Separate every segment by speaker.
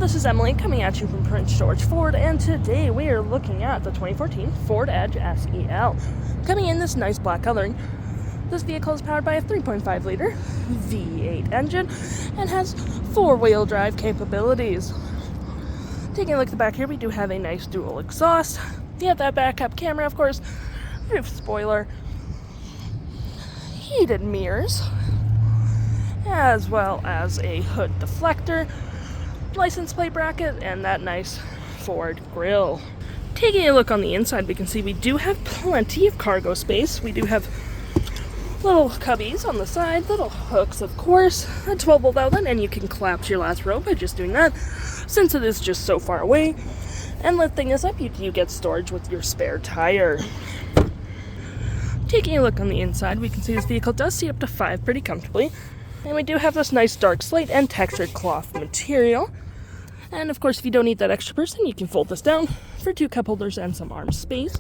Speaker 1: this is Emily coming at you from Prince George Ford, and today we are looking at the 2014 Ford Edge SEL. Coming in this nice black coloring, this vehicle is powered by a 3.5 liter V8 engine and has four-wheel drive capabilities. Taking a look at the back here, we do have a nice dual exhaust. You have that backup camera, of course, roof spoiler, heated mirrors, as well as a hood deflector, license plate bracket, and that nice Ford grille. Taking a look on the inside, we can see we do have plenty of cargo space. We do have little cubbies on the side, little hooks, of course, a 12-volt outlet, and you can collapse your last row by just doing that, since it is just so far away. And lifting this up, you do get storage with your spare tire. Taking a look on the inside, we can see this vehicle does seat up to 5 pretty comfortably. And we do have this nice dark slate and textured cloth material. And of course, if you don't need that extra person, you can fold this down for 2 cup holders and some arm space.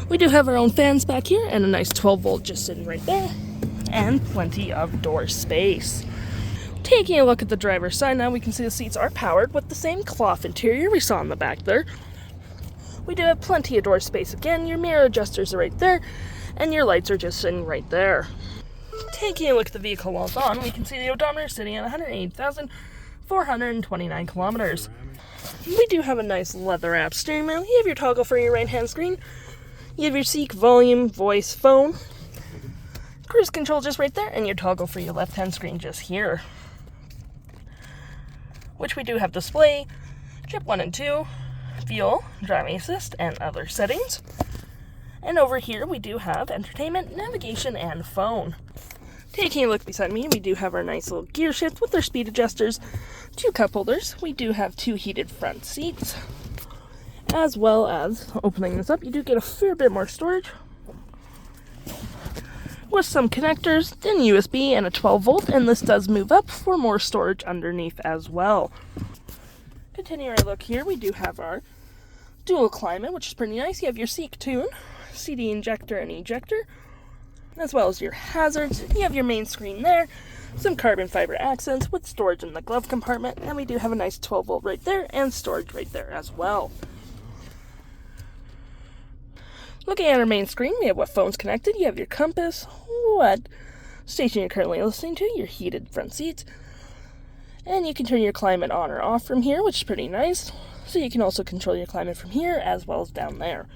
Speaker 1: We do have our own fans back here and a nice 12-volt just sitting right there. And plenty of door space. Taking a look at the driver's side now, we can see the seats are powered with the same cloth interior we saw in the back there. We do have plenty of door space again. Your mirror adjusters are right there, and your lights are just sitting right there. Taking a look at the vehicle while it's on, we can see the odometer sitting at 108,429 kilometers. We do have a nice leather-wrapped steering wheel. You have your toggle for your right-hand screen. You have your seek, volume, voice, phone, cruise control just right there, and your toggle for your left-hand screen just here. Which we do have display, trip 1 and 2, fuel, driving assist, and other settings. And over here we do have entertainment, navigation, and phone. Taking a look beside me, we do have our nice little gear shift with our speed adjusters, 2 cup holders. We do have 2 heated front seats. As well as, opening this up, you do get a fair bit more storage. With some connectors, then USB and a 12-volt, and this does move up for more storage underneath as well. Continuing our look here, we do have our dual climate, which is pretty nice. You have your seek tune, CD injector and ejector, as well as your hazards. You have your main screen there, some carbon fiber accents with storage in the glove compartment, and we do have a nice 12-volt right there and storage right there as well. Looking at our main screen, we have what phone's connected. You have your compass, what station you're currently listening to, your heated front seats, and you can turn your climate on or off from here, which is pretty nice. So you can also control your climate from here as well as down there.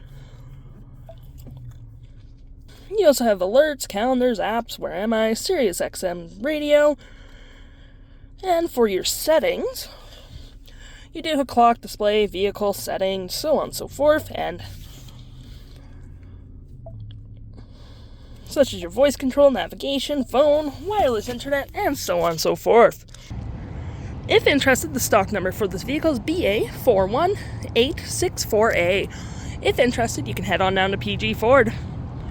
Speaker 1: You also have alerts, calendars, apps, where am I, Sirius XM radio, and for your settings, you do have clock, display, vehicle settings, so on and so forth, and such as your voice control, navigation, phone, wireless internet, and so on and so forth. If interested, the stock number for this vehicle is BA41864A. If interested, you can head on down to PG Ford.